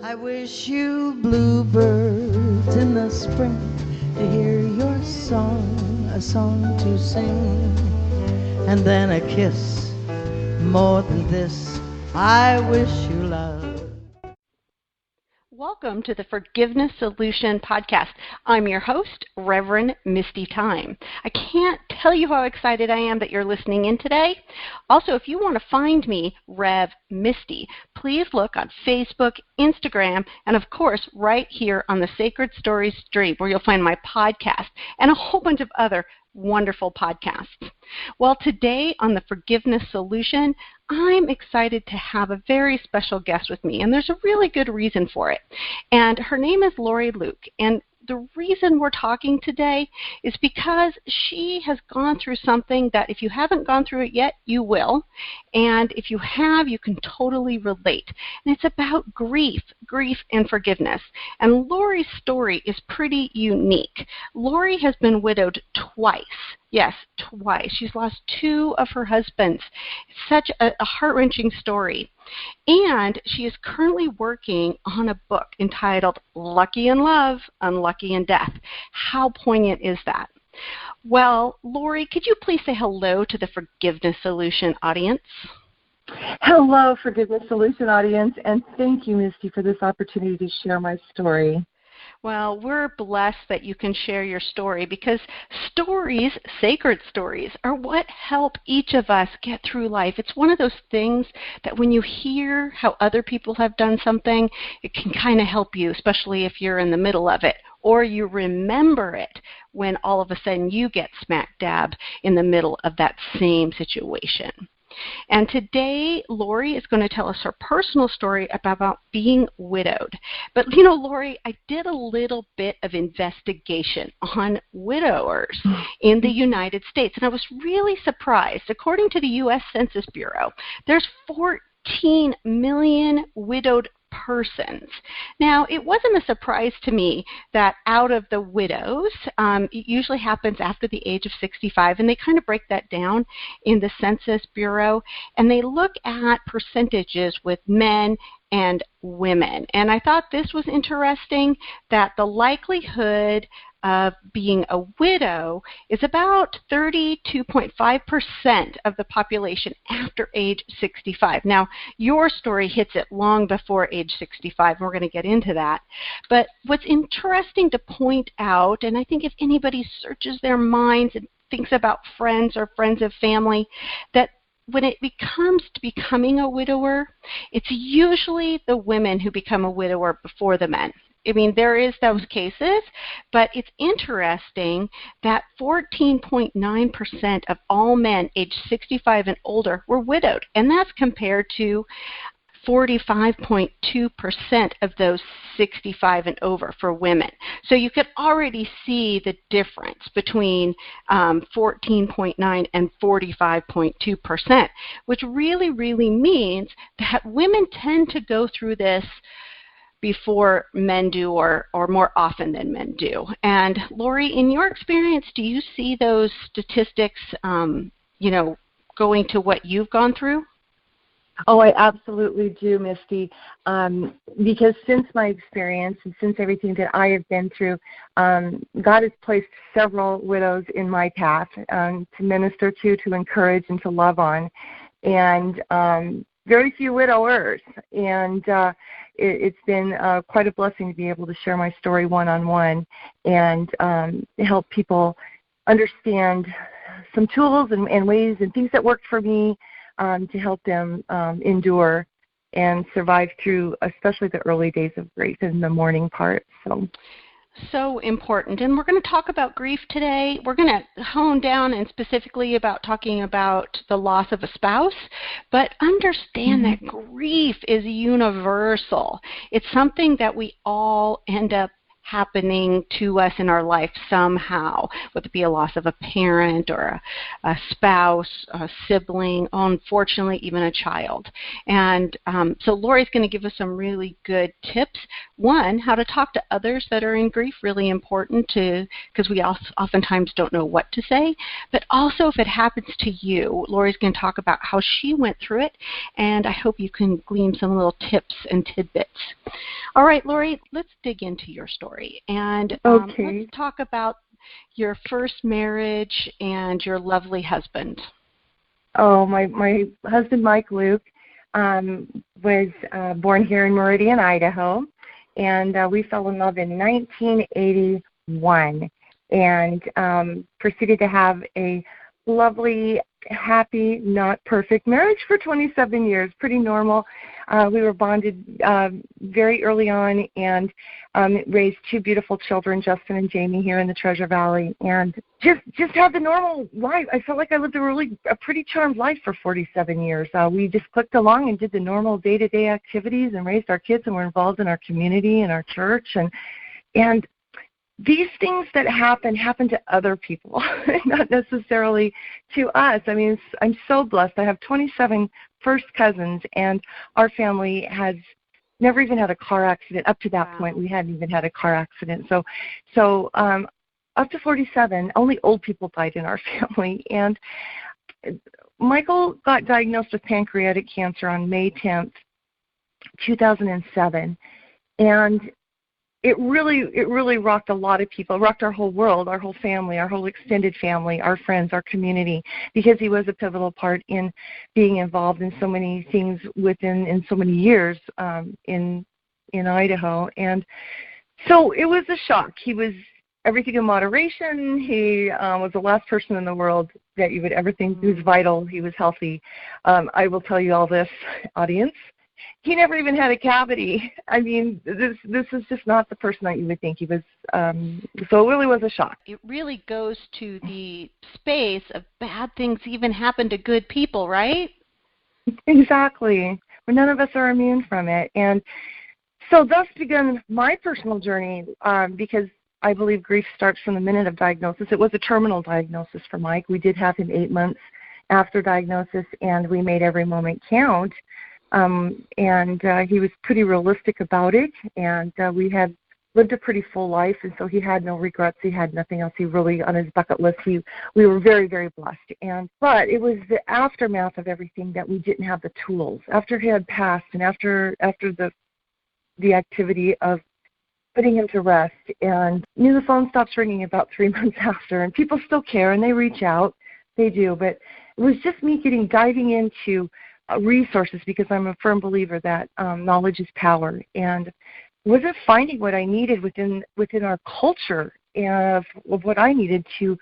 I wish you bluebirds in the spring to hear your song, a song to sing, and then a kiss. More than this, I wish you love. Welcome to the Forgiveness Solution podcast. I'm your host, Reverend Misty Tyme. I can't tell you how excited I am that you're listening in today. Also, if you want to find me, Rev Misty, please look on Facebook, Instagram, and of course, right here on the Sacred Stories stream, where you'll find my podcast and a whole bunch of other wonderful podcasts. Well, today on the Forgiveness Solution, I'm excited to have a very special guest with me, and there's a really good reason for it. And her name is Laurie Luke, and the reason we're talking today is because she has gone through something that if you haven't gone through it yet, you will. And if you have, you can totally relate. And it's about grief and forgiveness. And Laurie's story is pretty unique. Laurie has been widowed twice. Yes, twice. She's lost 2 of her husbands. Such a heart-wrenching story. And she is currently working on a book entitled Lucky in Love, Unlucky in Death. How poignant is that? Well, Laurie, could you please say hello to the Forgiveness Solution audience? Hello, Forgiveness Solution audience, and thank you, Misty, for this opportunity to share my story. Well, we're blessed that you can share your story because stories, sacred stories, are what help each of us get through life. It's one of those things that when you hear how other people have done something, it can kind of help you, especially if you're in the middle of it, or you remember it when all of a sudden you get smack dab in the middle of that same situation. And today, Laurie is going to tell us her personal story about being widowed. But, you know, Laurie, I did a little bit of investigation on widowers in the United States, and I was really surprised. According to the U.S. Census Bureau, there's 14 million widowed persons. Now, it wasn't a surprise to me that out of the widows, it usually happens after the age of 65, and they kind of break that down in the Census Bureau, and they look at percentages with men and women. And I thought this was interesting, that the likelihood of being a widow is about 32.5% of the population after age 65. Now, your story hits it long before age 65, and we're going to get into that. But what's interesting to point out, and I think if anybody searches their minds and thinks about friends or friends of family, that when it comes to becoming a widower, it's usually the women who become a widower before the men. I mean, there is those cases, but it's interesting that 14.9% of all men aged 65 and older were widowed, and that's compared to 45.2% of those 65 and over for women. So you could already see the difference between 14.9 and 45.2%, which really, really means that women tend to go through this before men do, or more often than men do. And Laurie, in your experience, do you see those statistics, going to what you've gone through? Oh, I absolutely do, Misty, because since my experience and since everything that I have been through, God has placed several widows in my path to minister to encourage, and to love on, and very few widowers. And it's been quite a blessing to be able to share my story one-on-one and help people understand some tools and ways and things that worked for me to help them endure and survive through, especially the early days of grief and the mourning part. So important. And we're going to talk about grief today. We're going to hone down and specifically about talking about the loss of a spouse, but understand that grief is universal. It's something that we all end up happening to us in our life somehow, whether it be a loss of a parent or a spouse, a sibling, unfortunately even a child. And so Laurie's going to give us some really good tips. One, how to talk to others that are in grief, really important because we oftentimes don't know what to say. But also if it happens to you, Laurie's going to talk about how she went through it, and I hope you can glean some little tips and tidbits. All right, Laurie, let's dig into your story. And let's talk about your first marriage and your lovely husband. Oh, my husband, Mike Luke, was born here in Meridian, Idaho, and we fell in love in 1981 and proceeded to have a lovely, happy, not perfect marriage for 27 years, pretty normal. We were bonded very early on and raised two beautiful children, Justin and Jamie, here in the Treasure Valley, and just had the normal life. I felt like I lived a pretty charmed life for 47 years. We just clicked along and did the normal day-to-day activities and raised our kids and were involved in our community and our church. And these things that happen to other people, not necessarily to us. I mean, I'm so blessed. I have 27 first cousins, and our family has never even had a car accident. Up to that point, we hadn't even had a car accident. So up to 47, only old people died in our family. And Michael got diagnosed with pancreatic cancer on May 10th, 2007, and it really rocked a lot of people. It rocked our whole world, our whole family, our whole extended family, our friends, our community, because he was a pivotal part in being involved in so many things in so many years in Idaho. And so it was a shock. He was everything in moderation. He was the last person in the world that you would ever think he was vital. He was healthy. I will tell you all this, audience. He never even had a cavity. I mean, this is just not the person that you would think he was. So it really was a shock. It really goes to the space of bad things even happen to good people, right? Exactly. Well, none of us are immune from it. And so thus began my personal journey because I believe grief starts from the minute of diagnosis. It was a terminal diagnosis for Mike. We did have him 8 months after diagnosis, and we made every moment count. And he was pretty realistic about it, and we had lived a pretty full life, and so he had no regrets. He had nothing else. He really, on his bucket list, we were very, very blessed. But it was the aftermath of everything that we didn't have the tools. After he had passed, and after the activity of putting him to rest, and the phone stops ringing about 3 months after, and people still care, and they reach out. They do, but it was just me diving into resources, because I'm a firm believer that knowledge is power, and wasn't finding what I needed within our culture of what I needed to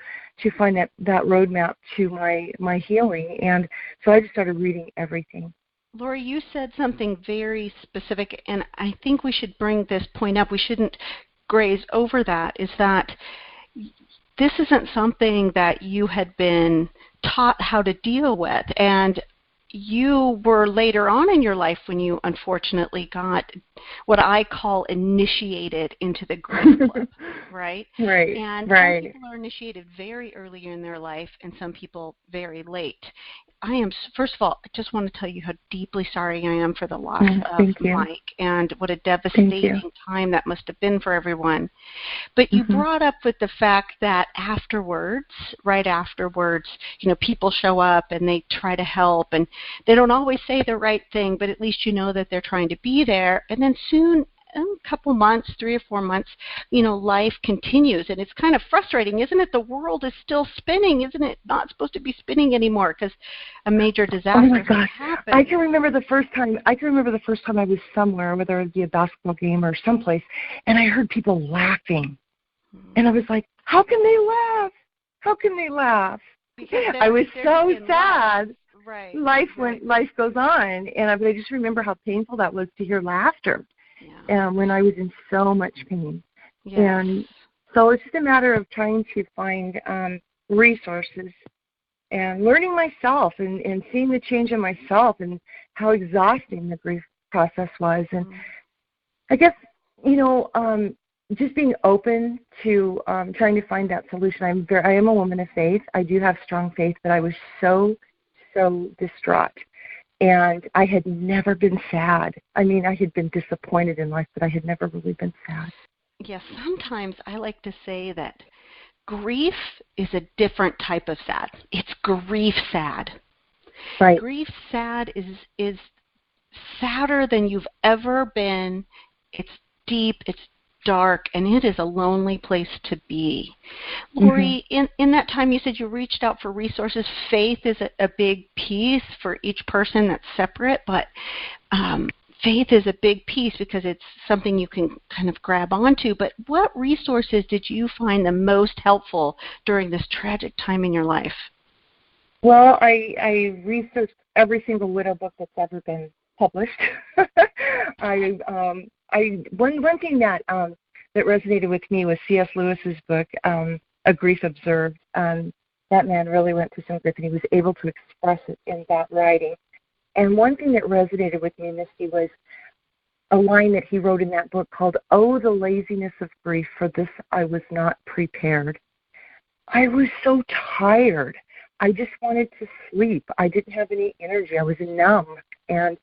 find that roadmap to my healing. And so I just started reading everything. Laurie, you said something very specific, and I think we should bring this point up. We shouldn't graze over that, is that this isn't something that you had been taught how to deal with, and you were later on in your life when you unfortunately got what I call initiated into the grief club, right? Right. And right. Some people are initiated very early in their life, and some people very late. First of all, I just want to tell you how deeply sorry I am for the loss of Mike, and what a devastating time that must have been for everyone. But you brought up with the fact that right afterwards, people show up and they try to help, and they don't always say the right thing, but at least you know that they're trying to be there. And then soon, a couple months, 3 or 4 months, life continues. And it's kind of frustrating, isn't it? The world is still spinning. Isn't it not supposed to be spinning anymore because a major disaster has happened? I can remember the first time I was somewhere, whether it be a basketball game or someplace, and I heard people laughing. And I was like, how can they laugh? How can they laugh? I was so sad. Right. Life goes on, and I just remember how painful that was to hear laughter. When I was in so much pain. Yes. And so it's just a matter of trying to find resources and learning myself and seeing the change in myself and how exhausting the grief process was. And I guess, just being open to trying to find that solution. I am a woman of faith. I do have strong faith, but I was so distraught. And I had never been sad. I mean, I had been disappointed in life, but I had never really been sad. Yes, sometimes I like to say that grief is a different type of sad. It's grief sad. Right. Grief sad is sadder than you've ever been. It's deep, it's dark, and it is a lonely place to be. Laurie, in that time you said you reached out for resources. Faith is a big piece for each person that's separate, but faith is a big piece because it's something you can kind of grab onto. But what resources did you find the most helpful during this tragic time in your life? Well, I researched every single widow book that's ever been published. One thing that resonated with me was C.S. Lewis's book, A Grief Observed. That man really went through some grief, and he was able to express it in that writing. And one thing that resonated with me, Misty, was a line that he wrote in that book called, "Oh, the laziness of grief, for this I was not prepared." I was so tired. I just wanted to sleep. I didn't have any energy. I was numb, and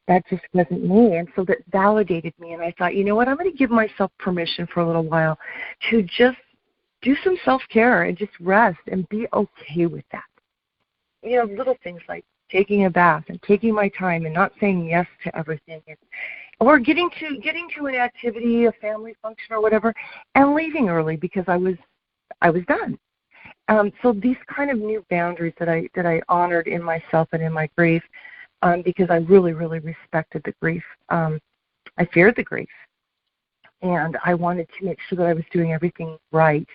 that just wasn't me. And so that validated me, and I thought, you know what, I'm going to give myself permission for a little while to just do some self-care and just rest and be okay with that. You know, little things like taking a bath and taking my time and not saying yes to everything, or getting to an activity, a family function or whatever, and leaving early because I was done. So these kind of new boundaries that I honored in myself and in my grief, because I really, really respected the grief. I feared the grief, and I wanted to make sure that I was doing everything right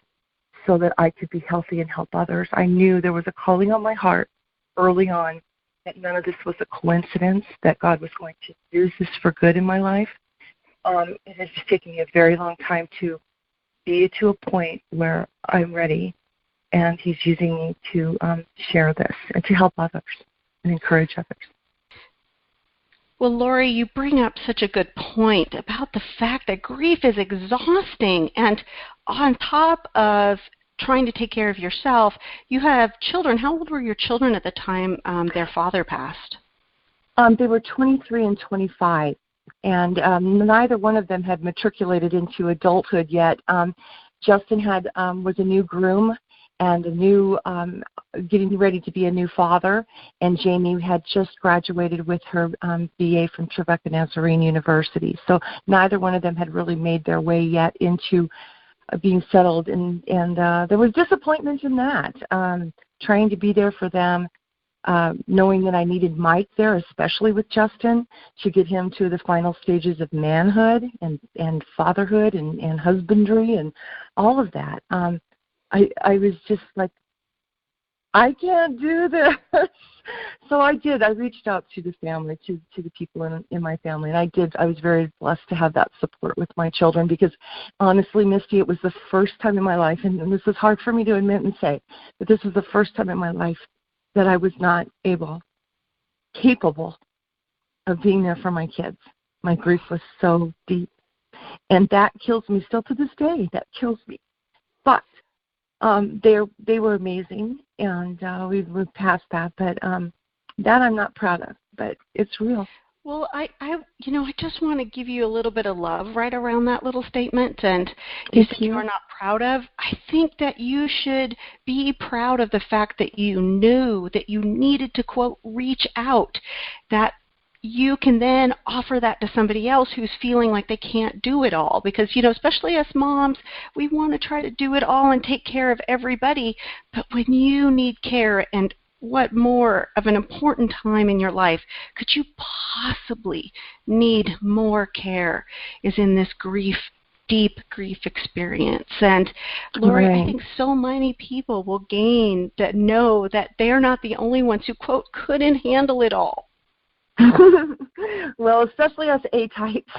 so that I could be healthy and help others. I knew there was a calling on my heart early on that none of this was a coincidence, that God was going to use this for good in my life. It has just taken me a very long time to be to a point where I'm ready, and He's using me to share this and to help others and encourage others. Well, Laurie, you bring up such a good point about the fact that grief is exhausting, and on top of trying to take care of yourself, you have children. How old were your children at the time their father passed? They were 23 and 25, and neither one of them had matriculated into adulthood yet. Justin was a new groom and a new getting ready to be a new father, and Jamie had just graduated with her BA from Trevecca Nazarene University. So neither one of them had really made their way yet into being settled, and there was disappointment in that, trying to be there for them, knowing that I needed Mike there, especially with Justin, to get him to the final stages of manhood and fatherhood and husbandry and all of that. I was just like, I can't do this. So I did. I reached out to the family, to the people in my family, and I was very blessed to have that support with my children, because honestly, Misty, it was the first time in my life, and this is hard for me to admit and say, but this was the first time in my life that I was not capable of being there for my kids. My grief was so deep, and that kills me still to this day. That kills me. But they were amazing, and we've moved past that. But that I'm not proud of, but it's real. Well, I just want to give you a little bit of love right around that little statement. And you said you are not proud of. I think that you should be proud of the fact that you knew that you needed to, quote, reach out, that you can then offer that to somebody else who's feeling like they can't do it all. Because, especially us moms, we want to try to do it all and take care of everybody. But when you need care, and what more of an important time in your life could you possibly need more care, is in this deep grief experience. And Laurie, right. I think so many people will gain that, know that they're not the only ones who, quote, couldn't handle it all. Well, especially us A-types.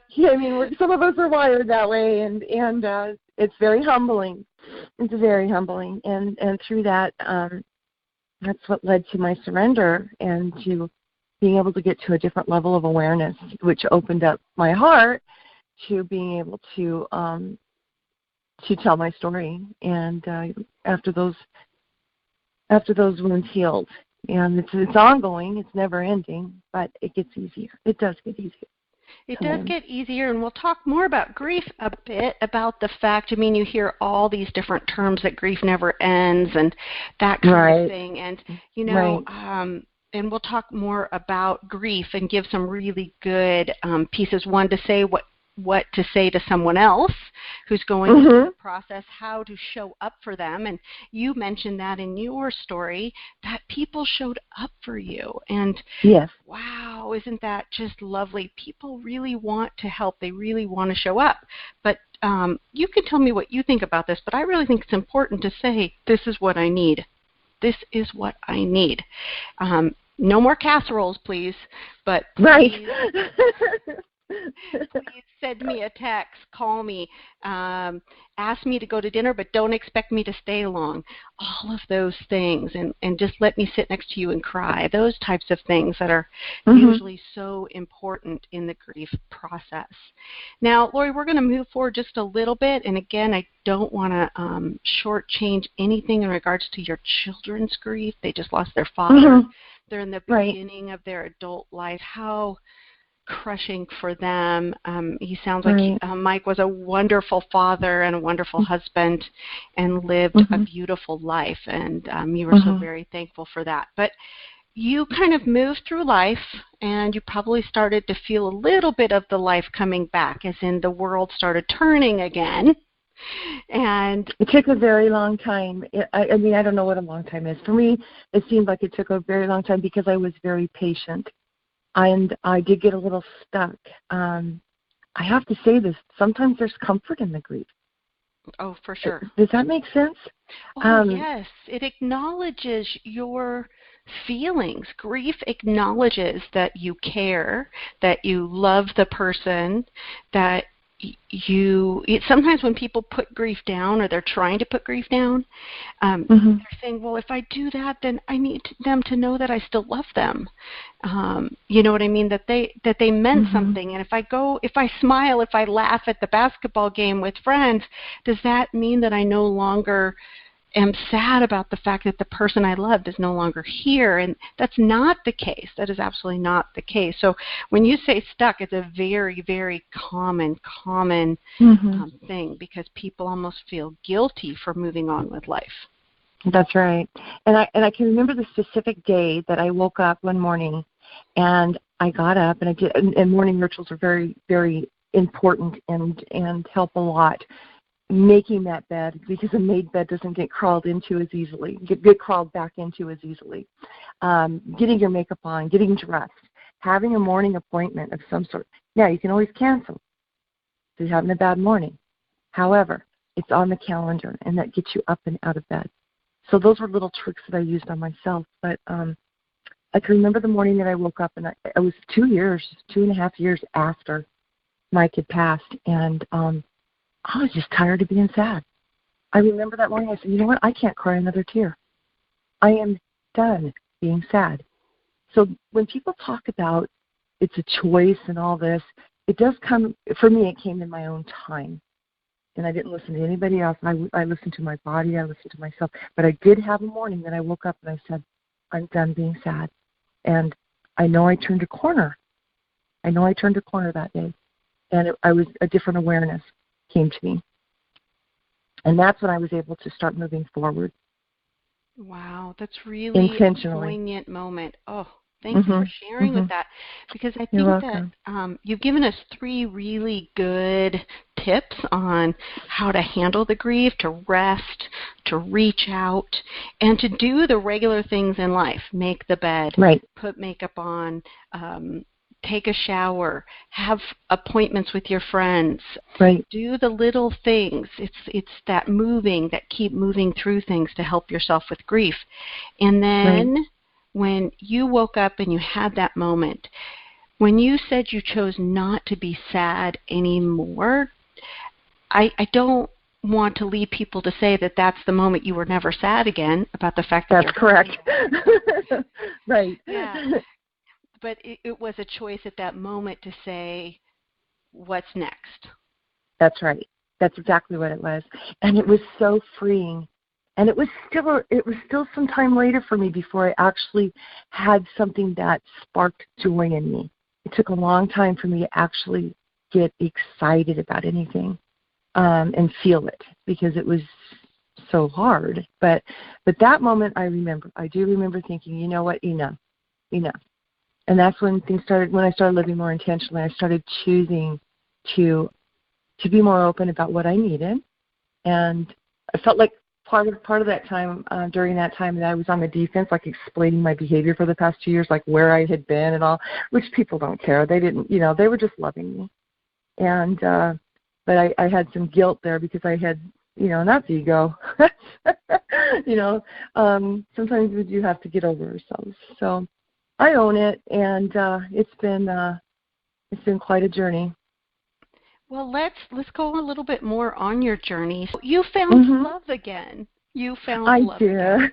Yeah, I mean, some of us are wired that way, and it's very humbling. It's very humbling, and through that, that's what led to my surrender and to being able to get to a different level of awareness, which opened up my heart to being able to tell my story, and after those wounds healed. And it's ongoing, it's never ending, but it gets easier. It does get easier. It does get easier, and we'll talk more about grief a bit, about the fact, I mean, you hear all these different terms that grief never ends and that kind of thing. And, you know, and we'll talk more about grief and give some really good pieces. One, to say what to say to someone else who's going through the process, how to show up for them. And you mentioned that in your story, that people showed up for you. And wow, isn't that just lovely? People really want to help. They really want to show up. But you can tell me what you think about this, but I really think it's important to say, this is what I need. This is what I need. No more casseroles, please. But please, please send me a text, call me, ask me to go to dinner, but don't expect me to stay long. All of those things, and just let me sit next to you and cry. Those types of things that are usually so important in the grief process. Now, Laurie, we're going to move forward just a little bit, and again, I don't want to shortchange anything in regards to your children's grief. They just lost their father. They're in the beginning of their adult life. How crushing for them. He sounds like Mike was a wonderful father and a wonderful husband and lived a beautiful life, and you were so very thankful for that. But you kind of moved through life, and you probably started to feel a little bit of the life coming back, as in the world started turning again. And it took a very long time. I mean, I don't know what a long time is. For me, it seemed like it took a very long time because I was very patient. And I did get a little stuck. I have to say this, sometimes there's comfort in the grief. Oh, for sure. Does that make sense? Oh, yes. It acknowledges your feelings. Grief acknowledges that you care, that you love the person, that sometimes when people put grief down, or they're trying to put grief down, they're saying, well, if I do that, then I need them to know that I still love them. You know what I mean? That they meant something. And if I smile, if I laugh at the basketball game with friends, does that mean that I no longer am sad about the fact that the person I loved is no longer here? And that's not the case. That is absolutely not the case. So when you say stuck, it's a very, very common thing, because people almost feel guilty for moving on with life. That's right. And I can remember the specific day that I woke up one morning, and I got up, and I did. And morning rituals are very, very important and help a lot. Making that bed, because a made bed doesn't get crawled into as easily, get crawled back into as easily. Getting your makeup on, getting dressed, having a morning appointment of some sort. Yeah, you can always cancel if you're having a bad morning. However, it's on the calendar, and that gets you up and out of bed. So those were little tricks that I used on myself. But I can remember the morning that I woke up, and I was 2.5 years after Mike had passed, and I was just tired of being sad. I remember that morning I said, you know what, I can't cry another tear. I am done being sad. So when people talk about it's a choice and all this, it does come, for me, it came in my own time. And I didn't listen to anybody else. I listened to my body, I listened to myself. But I did have a morning that I woke up and I said, I'm done being sad. And I know I turned a corner. That day. And I was a different awareness came to me. And that's when I was able to start moving forward. Wow, that's really a poignant moment. Oh, thank you for sharing with that, because I think that you've given us 3 really good tips on how to handle the grief, to rest, to reach out, and to do the regular things in life. Make the bed, put makeup on, take a shower, have appointments with your friends, do the little things. It's that moving, that keep moving through things to help yourself with grief. And then when you woke up and you had that moment, when you said you chose not to be sad anymore, I don't want to lead people to say that that's the moment you were never sad again, about the fact that that's correct. Yeah. But it was a choice at that moment to say, what's next. That's right. That's exactly what it was. And it was so freeing. And it was still some time later for me before I actually had something that sparked joy in me. It took a long time for me to actually get excited about anything and feel it, because it was so hard. But that moment I do remember thinking, you know what, enough. And that's when when I started living more intentionally. I started choosing to be more open about what I needed. And I felt like part of that time, during that time, that I was on the defense, like explaining my behavior for the past 2 years, like where I had been and all, which people don't care. They didn't, they were just loving me. And, but I had some guilt there because I had, and that's ego. Sometimes we do have to get over ourselves. So I own it, and it's been quite a journey. Well, let's go a little bit more on your journey. You found love again. You found love again.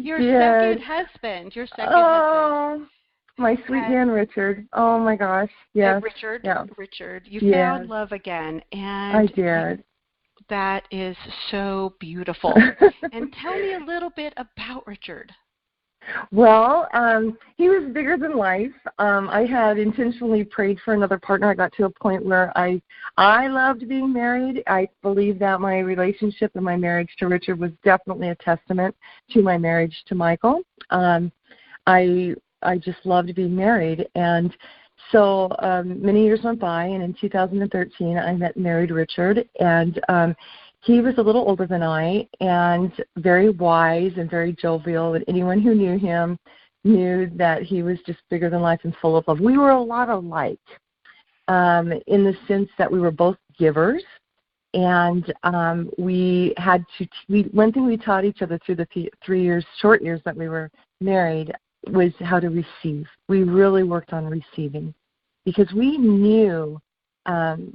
Your second husband. Oh, my sweet man, Richard. Oh, my gosh. Yes. Richard. Yeah. Richard. You found love again. And I did. That is so beautiful. And tell me a little bit about Richard. Well, he was bigger than life. I had intentionally prayed for another partner. I got to a point where I loved being married. I believe that my relationship and my marriage to Richard was definitely a testament to my marriage to Michael. I just loved being married. And so many years went by, and in 2013 I met and married Richard. And he was a little older than I, and very wise and very jovial, and anyone who knew him knew that he was just bigger than life and full of love. We were a lot alike in the sense that we were both givers, and one thing we taught each other through the short years that we were married was how to receive. We really worked on receiving, because we knew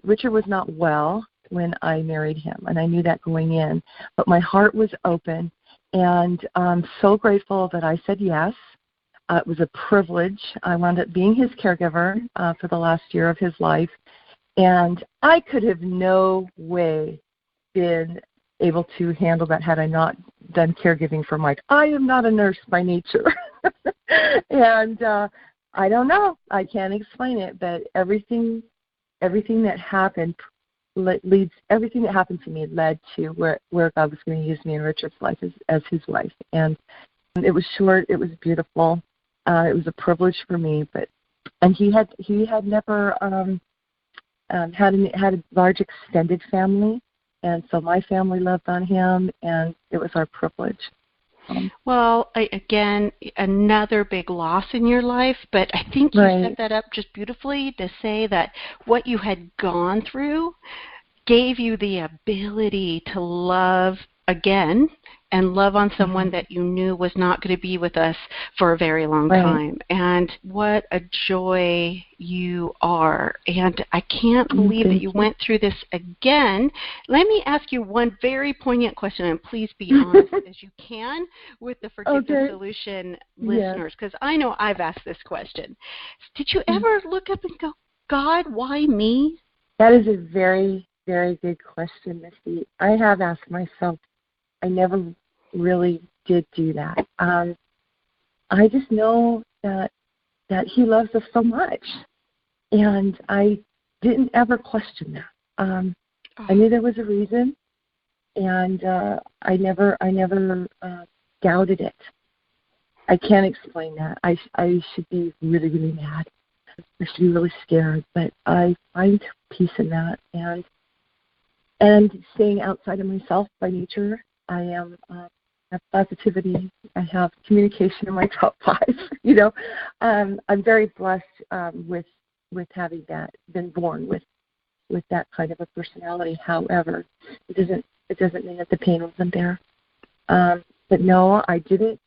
Richard was not well when I married him, and I knew that going in, but my heart was open, and I'm so grateful that I said yes. It was a privilege. I wound up being his caregiver for the last year of his life, and I could have no way been able to handle that had I not done caregiving for Mike. I am not a nurse by nature, and I don't know. I can't explain it, but everything that happened everything that happened to me led to where God was going to use me in Richard's life as his wife. And it was short. It was beautiful. It was a privilege for me. And he had never had a large extended family, and so my family loved on him, and it was our privilege. Well, again, another big loss in your life, but I think you set that up just beautifully to say that what you had gone through gave you the ability to love again and love on someone that you knew was not going to be with us for a very long time. And what a joy you are. And I can't believe that you went through this again. Let me ask you one very poignant question, and please be honest as you can with the Forgiveness Solution listeners, because I know I've asked this question. Did you ever look up and go, God, why me? That is a very, very good question, Misty. I have asked myself. I never really did do that. I just know that he loves us so much, and I didn't ever question that. I knew there was a reason, and I never doubted it. I can't explain that. I should be really, really mad. I should be really scared, but I find peace in that, and staying outside of myself by nature. I have positivity. I have communication in my top 5. I'm very blessed with having been born with that kind of a personality. However, it doesn't mean that the pain wasn't there. But no, I didn't.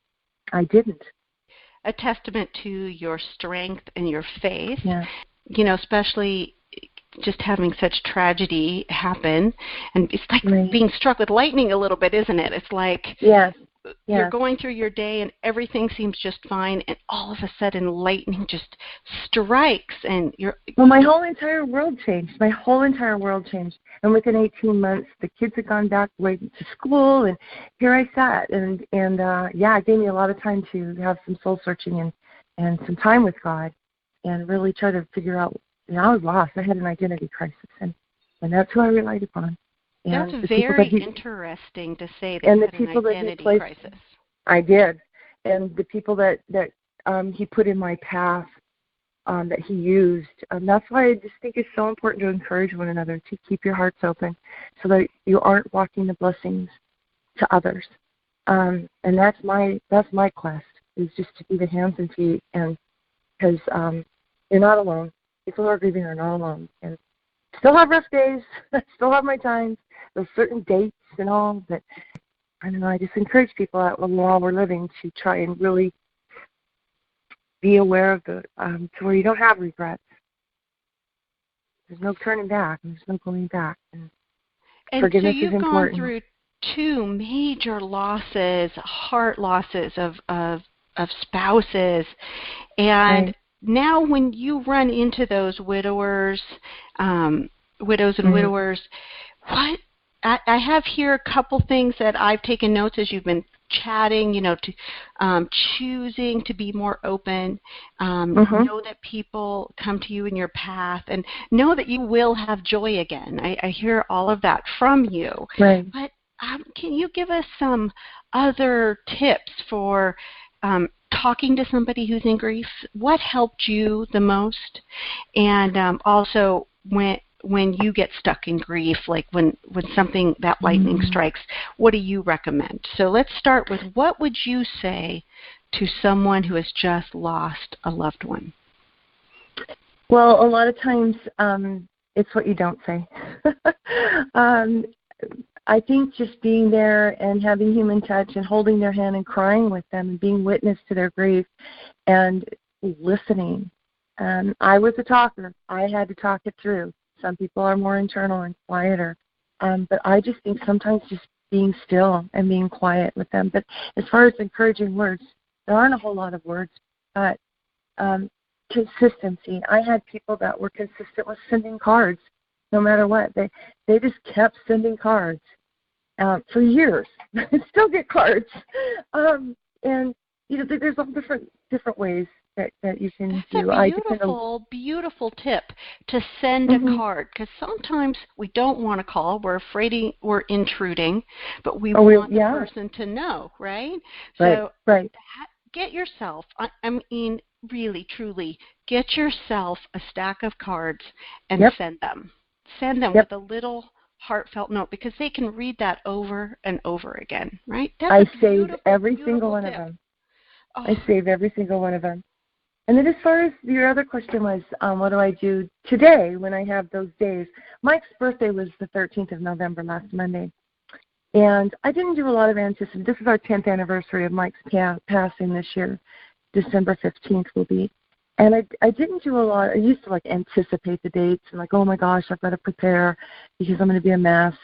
A testament to your strength and your faith. Yeah. Especially just having such tragedy happen, and it's like being struck with lightning a little bit, isn't it? It's like you're going through your day and everything seems just fine, and all of a sudden lightning just strikes, and you're... Well, my whole entire world changed. My whole entire world changed. And within 18 months, the kids had gone back to school, and here I sat. And it gave me a lot of time to have some soul searching and some time with God and really try to figure out, I was lost. I had an identity crisis, and that's who I relied upon. And that's very interesting to say that and you the had people an identity that crisis. I did. And the people that he put in my path that he used. That's why I just think it's so important to encourage one another, to keep your hearts open so that you aren't blocking the blessings to others. And that's my quest, is just to be the hands and feet, and because you're not alone. People who are grieving are not alone. And still have rough days, still have my times, those certain dates and all, but I don't know, I just encourage people while we're living to try and really be aware of to where you don't have regrets. There's no turning back, and there's no going back. And forgiveness so you've is important. gone through 2 major losses, heart losses of spouses, and right. Now when you run into those widows and widowers, what I have here a couple things that I've taken notes as you've been chatting, to choosing to be more open, know that people come to you in your path, and know that you will have joy again. I hear all of that from you. Right. But can you give us some other tips for talking to somebody who's in grief? What helped you the most? And also when you get stuck in grief, like when something, that lightning strikes, what do you recommend? So let's start with, what would you say to someone who has just lost a loved one? Well, a lot of times it's what you don't say. I think just being there and having human touch and holding their hand and crying with them and being witness to their grief and listening. I was a talker. I had to talk it through. Some people are more internal and quieter. But I just think sometimes just being still and being quiet with them. But as far as encouraging words, there aren't a whole lot of words, but consistency. I had people that were consistent with sending cards no matter what. They just kept sending cards for years. Still get cards. And, there's all different ways that you can do. That's a beautiful tip, to send a card, because sometimes we don't want to call. We're afraid we're intruding, but we want the person to know, right? So get yourself, I mean, really, truly, get yourself a stack of cards and send them. Send them with a little heartfelt note, because they can read that over and over again, right? I save every single one of them. I save every single one of them. And then as far as your other question was, what do I do today when I have those days? Mike's birthday was the 13th of November, last Monday. And I didn't do a lot of anticipation. This is our 10th anniversary of Mike's passing this year. December 15th will be. And I didn't do a lot. I used to anticipate the dates and oh my gosh, I've got to prepare because I'm going to be a mess.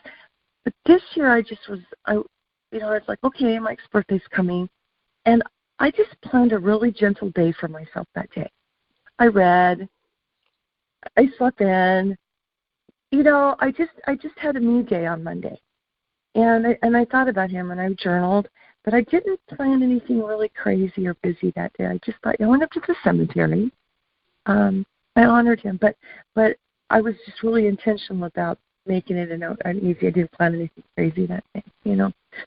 But this year it's like, okay, Mike's birthday's coming. And I just planned a really gentle day for myself that day. I read. I slept in. I just had a me day on Monday. And I thought about him and I journaled, but I didn't plan anything really crazy or busy that day. I just thought, I went up to the cemetery. I honored him, but I was just really intentional about making it easy. I didn't plan anything crazy that day,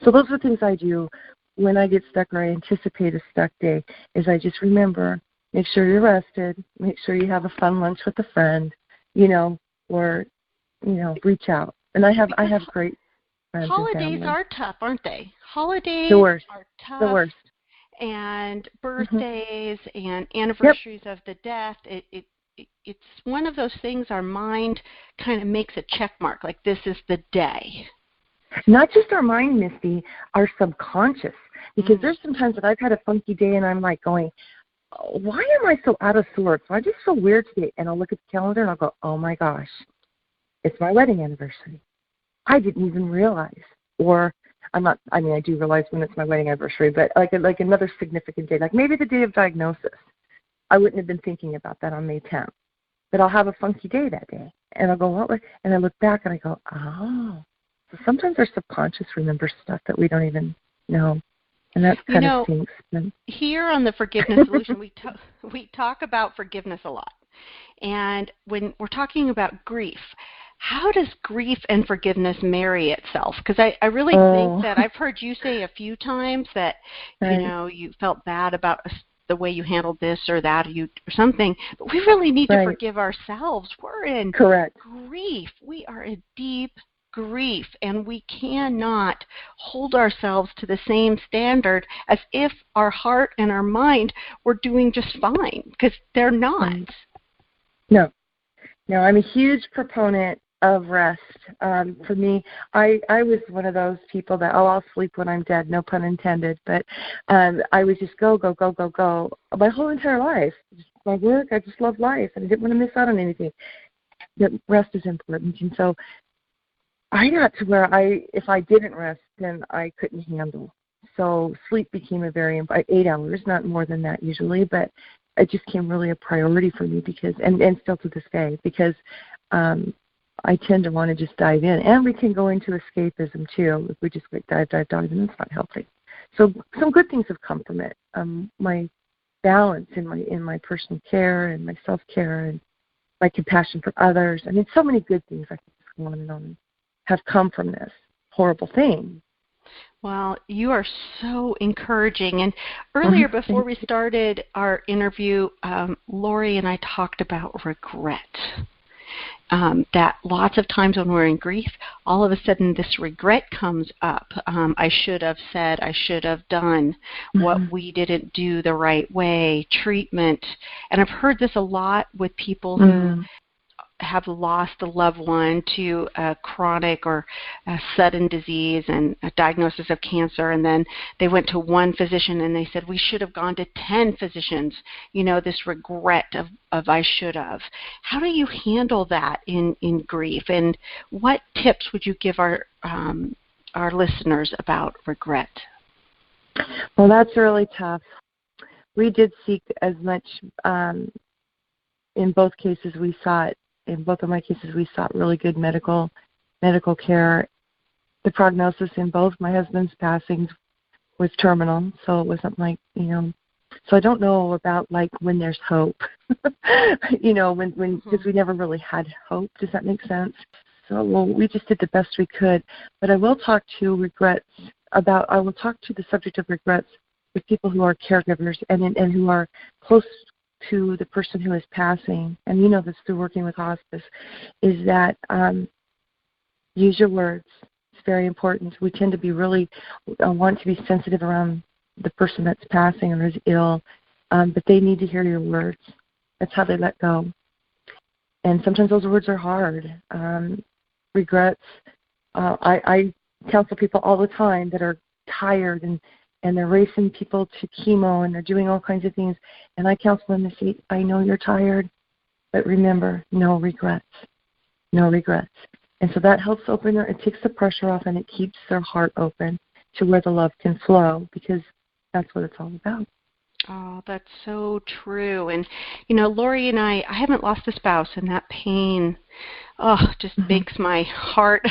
So those are things I do when I get stuck or I anticipate a stuck day, is I just remember, make sure you're rested, make sure you have a fun lunch with a friend, or reach out. And I have great friends. Holidays are tough, aren't they? Holidays are tough. The worst. And birthdays and anniversaries of the death, it's one of those things our mind kind of makes a check mark, like this is the day. Not just our mind, Misty, our subconscious. Because there's some times that I've had a funky day and I'm going, why am I so out of sorts? I just feel weird today. And I'll look at the calendar and I'll go, oh my gosh, it's my wedding anniversary. I didn't even realize. Or I do realize when it's my wedding anniversary, but like another significant day, like maybe the day of diagnosis. I wouldn't have been thinking about that on May 10th, but I'll have a funky day that day. And I'll go, what was, and I look back and I go, oh. So sometimes our subconscious remembers stuff that we don't even know. And that kind of stinks. Here on the Forgiveness Solution, we talk about forgiveness a lot. And when we're talking about grief, how does grief and forgiveness marry itself? Because I really think that I've heard you say a few times that, right. You felt bad about the way you handled this or that or something. But we really need to forgive ourselves. We're in grief. We are in deep grief, and we cannot hold ourselves to the same standard as if our heart and our mind were doing just fine, because they're not. No, I'm a huge proponent of rest. For me, I was one of those people that, I'll sleep when I'm dead, no pun intended, but I would just go my whole entire life. My work, I just loved life, and I didn't want to miss out on anything. But rest is important, and so I got to where if I didn't rest, then I couldn't handle. So sleep became a very 8 hours, not more than that usually, but it just became really a priority for me because, and still to this day, because I tend to want to just dive in, and we can go into escapism too if we just dive, and it's not healthy. So some good things have come from it. My balance in my personal care and my self-care and my compassion for others. I mean, so many good things I can just go on and on have come from this horrible thing. Well, you are so encouraging. And earlier, before we started our interview, Laurie and I talked about regret. That lots of times when we're in grief, all of a sudden this regret comes up. I should have said, I should have done what we didn't do the right way, treatment. And I've heard this a lot with people who have lost a loved one to a chronic or a sudden disease and a diagnosis of cancer, and then they went to one physician and they said, we should have gone to 10 physicians, this regret of I should have. How do you handle that in grief, and what tips would you give our listeners about regret? Well, that's really tough. We did seek as much, in both cases we sought. In both of my cases, we sought really good medical care. The prognosis in both my husband's passings was terminal, so it wasn't like, So I don't know about like when there's hope, when because we never really had hope. Does that make sense? So we just did the best we could. But I will talk to the subject of regrets with people who are caregivers and who are close to the person who is passing, and this through working with hospice, is that use your words. It's very important. We tend to be really want to be sensitive around the person that's passing or is ill, but they need to hear your words. That's how they let go. And sometimes those words are hard. Regrets. I counsel people all the time that are tired and they're racing people to chemo, and they're doing all kinds of things. And I counsel them and say, I know you're tired, but remember, no regrets. No regrets. And so that helps it takes the pressure off, and it keeps their heart open to where the love can flow, because that's what it's all about. Oh, that's so true. And, Laurie and I haven't lost a spouse, and that pain, just makes my heart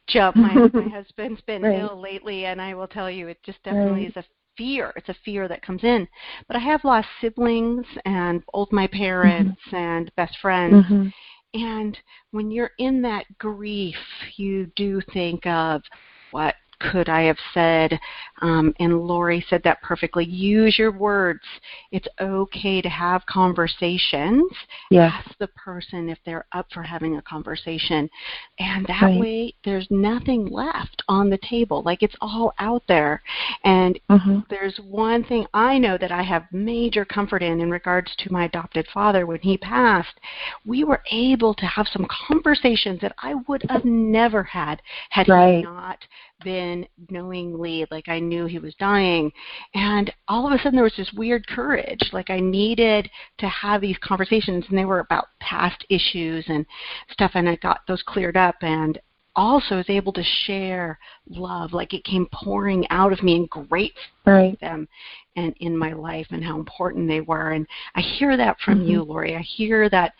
jump. My husband's been ill lately, and I will tell you, it just definitely is a fear. It's a fear that comes in. But I have lost siblings and both my parents and best friends. And when you're in that grief, you do think of what could I have said? And Laurie said that perfectly. Use your words. It's okay to have conversations. Yes. Ask the person if they're up for having a conversation. And that way, there's nothing left on the table. Like, it's all out there. And there's one thing I know that I have major comfort in regards to my adopted father. When he passed, we were able to have some conversations that I would have never had he not been knowingly, like, I knew he was dying. And all of a sudden there was this weird courage, like I needed to have these conversations, and they were about past issues and stuff, and I got those cleared up. And also is able to share love, like it came pouring out of me and grateful Right. for them and in my life and how important they were. And I hear that from you, Laurie. I hear that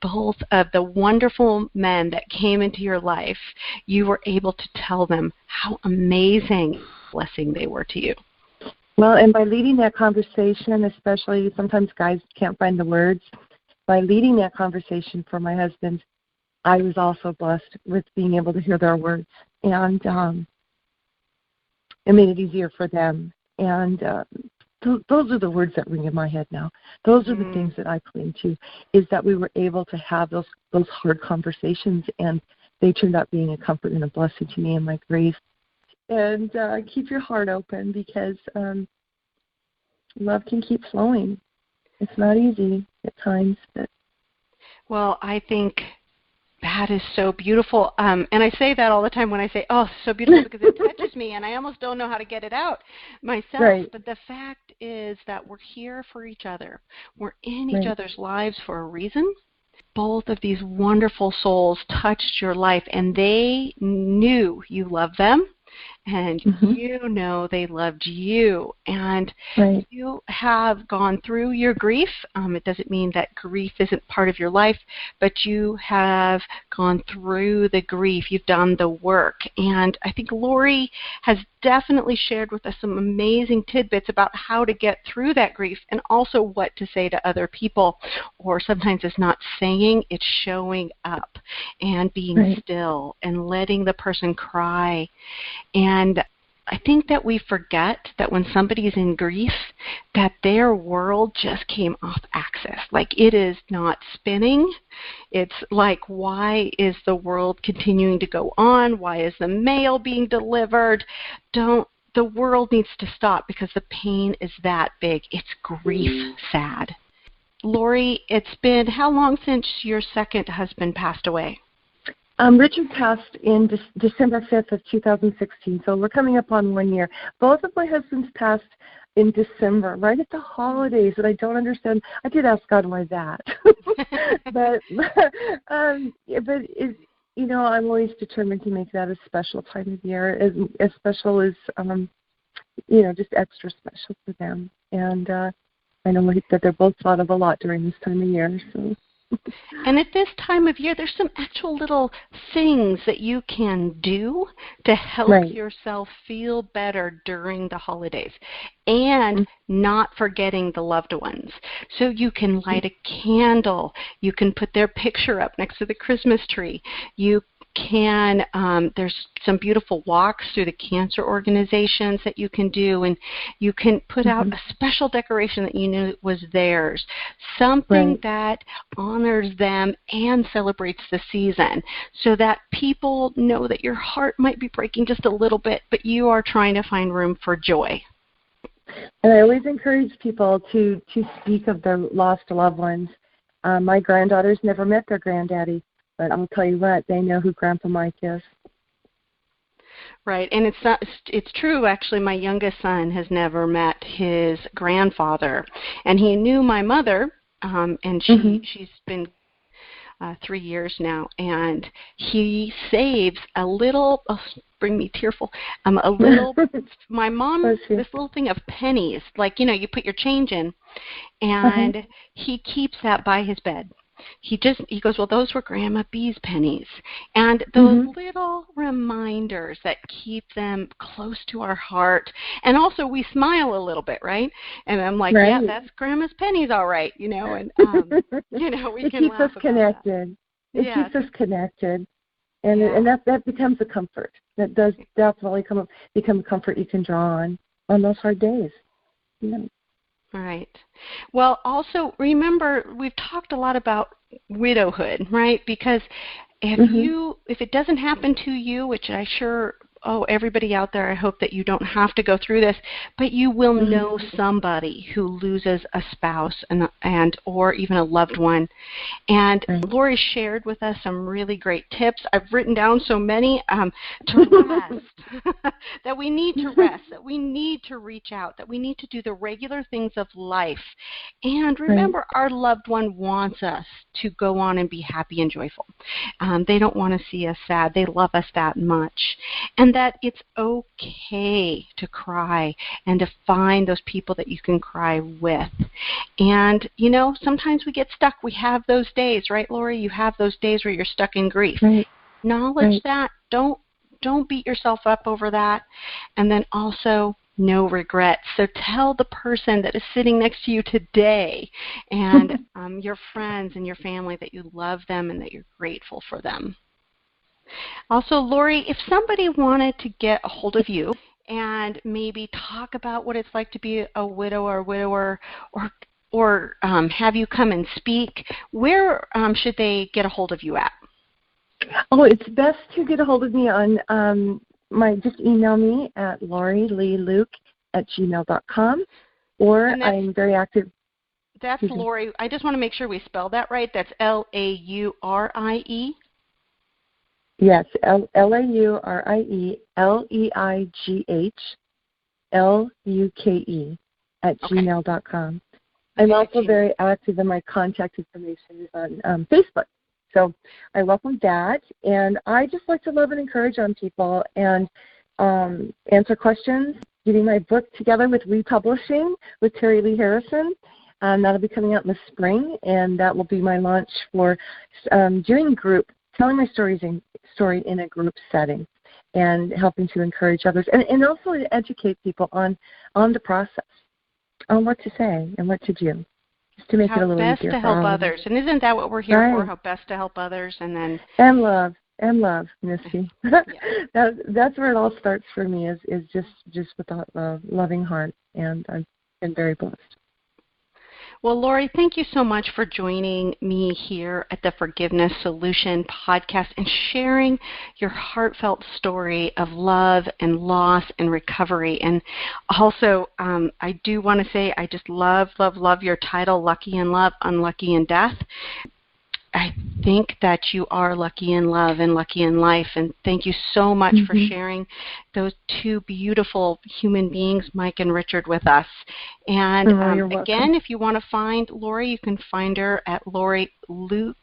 both of the wonderful men that came into your life, you were able to tell them how amazing blessing they were to you. Well, and by leading that conversation, especially sometimes guys can't find the words, by leading that conversation for my husband, I was also blessed with being able to hear their words. And it made it easier for them. And those are the words that ring in my head now. Those are the things that I cling to, is that we were able to have those hard conversations, and they turned out being a comfort and a blessing to me in my grief. And keep your heart open, because love can keep flowing. It's not easy at times. But well, I think that is so beautiful. And I say that all the time when I say, oh, so beautiful, because it touches me, and I almost don't know how to get it out myself. Right. But the fact is that we're here for each other. We're in each other's lives for a reason. Both of these wonderful souls touched your life, and they knew you loved them, and you know they loved you. And you have gone through your grief. It doesn't mean that grief isn't part of your life, but you have gone through the grief. You've done the work. And I think Laurie has definitely shared with us some amazing tidbits about how to get through that grief, and also what to say to other people. Or sometimes it's not saying, it's showing up and being still and letting the person cry. And I think that we forget that when somebody's in grief, that their world just came off axis. Like, it is not spinning. It's like, why is the world continuing to go on? Why is the mail being delivered? The world needs to stop, because the pain is that big. It's grief sad. Laurie, it's been how long since your second husband passed away? Richard passed in December 5th of 2016, so we're coming up on 1 year. Both of my husbands passed in December, right at the holidays, and I don't understand. I did ask God why that. but I'm always determined to make that a special time of year, as special as, just extra special for them. And I know that they're both thought of a lot during this time of year, so. And at this time of year, there's some actual little things that you can do to help yourself feel better during the holidays, and not forgetting the loved ones. So you can light a candle. You can put their picture up next to the Christmas tree. You can, there's some beautiful walks through the cancer organizations that you can do, and you can put out a special decoration that you knew was theirs, something that honors them and celebrates the season, so that people know that your heart might be breaking just a little bit, but you are trying to find room for joy. And I always encourage people to speak of their lost loved ones. My granddaughters never met their granddaddy, but I'll tell you what, they know who Grandpa Mike is. Right, and it's true, actually. My youngest son has never met his grandfather, and he knew my mother, and she's been 3 years now, and he saves a little, bring me tearful, a little, my mom, this little thing of pennies, like, you put your change in, and he keeps that by his bed. He goes, well, those were Grandma B's pennies. And those little reminders that keep them close to our heart. And also we smile a little bit, right? And I'm like, yeah, that's Grandma's pennies, all right, and, we can laugh about connected. That. It keeps us connected. And that becomes a comfort. That does definitely become a comfort you can draw on those hard days. Yeah. Right. Well, also remember, we've talked a lot about widowhood, right? Because if it doesn't happen to you, which I sure everybody out there, I hope that you don't have to go through this, but you will know somebody who loses a spouse and or even a loved one. And Laurie shared with us some really great tips. I've written down so many to rest, that we need to rest, that we need to reach out, that we need to do the regular things of life. And remember, our loved one wants us to go on and be happy and joyful. They don't want to see us sad. They love us that much. And that it's okay to cry and to find those people that you can cry with. And, sometimes we get stuck. We have those days, right, Laurie? You have those days where you're stuck in grief. Acknowledge that. Don't beat yourself up over that. And then also, no regrets. So tell the person that is sitting next to you today and your friends and your family that you love them and that you're grateful for them. Also, Laurie, if somebody wanted to get a hold of you and maybe talk about what it's like to be a widow or widower, or have you come and speak, where should they get a hold of you at? Oh, it's best to get a hold of me on just email me at laurieluke@gmail.com, or I'm very active. That's Laurie. I just want to make sure we spell that right. That's Laurie? Yes, LaurieLeighlUke @gmail.com. I'm also very active, and my contact information is on Facebook. So I welcome that, and I just like to love and encourage on people and answer questions, getting my book together with republishing with Terry Lee Harrison. That'll be coming out in the spring, and that will be my launch for telling my story in a group setting and helping to encourage others, and also to educate people on the process, on what to say and what to do. Just to make it a little easier for help others. And isn't that what we're here for? How best to help others, and then love, Misty. That's where it all starts for me. Is just with a loving heart, and I've been very blessed. Well, Laurie, thank you so much for joining me here at the Forgiveness Solution podcast and sharing your heartfelt story of love and loss and recovery. And also, I do want to say I just love your title, Lucky in Love, Unlucky in Death. I think that you are lucky in love and lucky in life, and thank you so much for sharing those two beautiful human beings, Mike and Richard, with us. And again, if you want to find Laurie, you can find her at Laurie Lee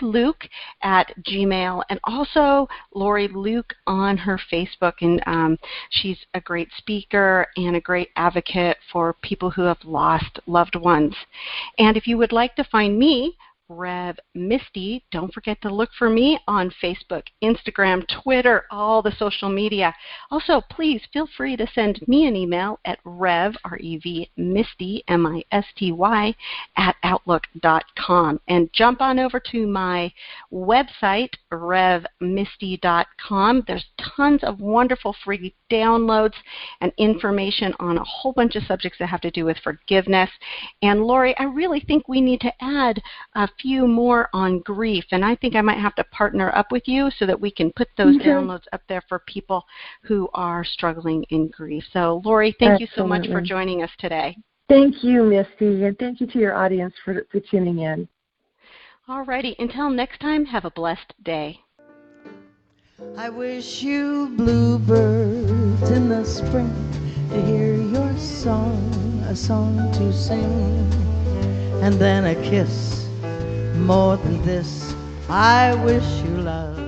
Luke at Gmail, and also Laurie Luke on her Facebook. And she's a great speaker and a great advocate for people who have lost loved ones. And if you would like to find me, Rev Misty, don't forget to look for me on Facebook, Instagram, Twitter, all the social media. Also, please feel free to send me an email at Rev Misty, MISTY, @outlook.com. And jump on over to my website, RevMisty.com. There's tons of wonderful free downloads and information on a whole bunch of subjects that have to do with forgiveness. And Laurie, I really think we need to add a few more on grief, and I think I might have to partner up with you so that we can put those downloads up there for people who are struggling in grief. So, Laurie, thank you so much for joining us today. Thank you, Misty, and thank you to your audience for tuning in. All righty. Until next time, have a blessed day. I wish you bluebirds in the spring to hear your song, a song to sing, and then a kiss. More than this, I wish you love.